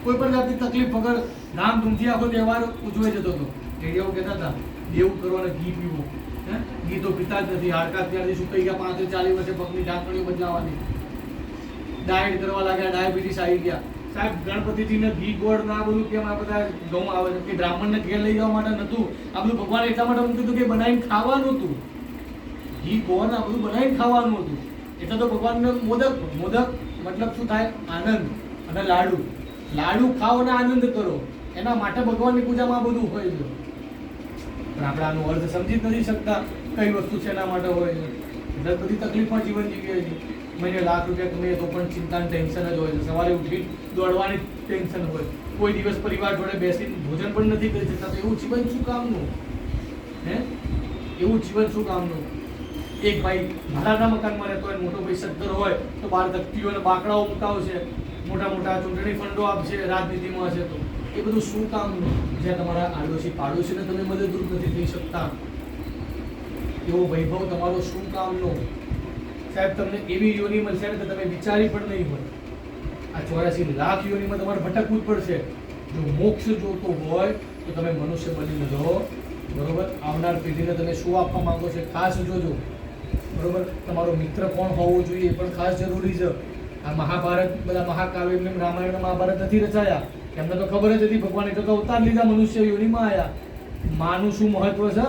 કોઈ પણ જાતની તકલીફ વગર ધામધૂમથી આખો તહેવાર ઉજવાઈ જતો હતો. એવું કહેતા હતા દેવું કરો અને ઘી પીવું. ઘી તો પીતા જ નથી. હાડકા ત્યારથી સુકાઈ ગયા, 35-40 વર્ષે પગની ઢાંકણીઓ બદલાવાની, ડાયટ કરવા લાગ્યા, ડાયાબિટીસ આવી ગયા. સાહેબ ગણપતિજીને ઘી ગોળ ના બધું કેમ આ બધા ઘઉં આવે છે કે બ્રાહ્મણને ઘેર લઈ જવા માટે નતું. આ બધું ભગવાન એટલા માટે મૂક્યું હતું કે બનાવીને ખાવાનું હતું. ઘી ગોળ આ બધું બનાવીને ખાવાનું હતું. એટલે તો ભગવાનને મોદક મતલબ શું થાય? આનંદ. અને લાડુ ખાઓ અને આનંદ કરો. એના માટે ભગવાનની પૂજામાં બધું હોય છે. પણ આપણે આનો અર્થ સમજી જ નથી શકતા કઈ વસ્તુ છે એના માટે હોય છે. એટલે બધી તકલીફમાં જીવન જીવીએ છીએ. મહિને લાખ રૂપિયા કમાઈએ તો પણ ચિંતા ટેન્શન જ હોય છે. સવારે ઉઠી દોડવાની ટેન્શન હોય. કોઈ દિવસ પરિવાર જોડે બેસીને ભોજન પણ નથી કરી શકતા. તો એવું જીવન શું કામનું? એવું જીવન શું કામનું? એક ભાઈ ભાડાના મકાનમાં રહેતો હોય, મોટો ભાઈ સદ્ધર હોય તો બહાર તકતીઓ અને બાકડાઓ મુકાવશે, મોટા ચૂંટણી ફંડો આપશે, રાજનીતિમાં હશે તો એ બધું શું કામનું? જ્યાં તમારા આડોશી પાડોશીને તમે મદદરૂપ નથી થઈ શકતા, એવો વૈભવ તમારો શું કામનો? સાહેબ તમને એવી યોની મળશે ને કે તમે વિચારી પણ નહીં હોય. આ 84 લાખ યોનીમાં તમારે ભટકવું જ પડશે. જો મોક્ષ જોતો હોય તો તમે મનુષ્ય બનીને રહો. બરોબર? આવનાર પેઢીને તમે શું આપવા માંગો છો ખાસ જોજો. બરોબર? તમારો મિત્ર કોણ હોવો જોઈએ એ પણ ખાસ જરૂરી છે. આ મહાભારત, બધા મહાકાવ્ય, રામાયણ મહાભારત નથી રચાયા. એમને તો ખબર જ હતી ભગવાન એટલે તો અવતાર લીધા, મનુષ્ય યોનીમાં આવ્યા. માનું શું મહત્વ છે?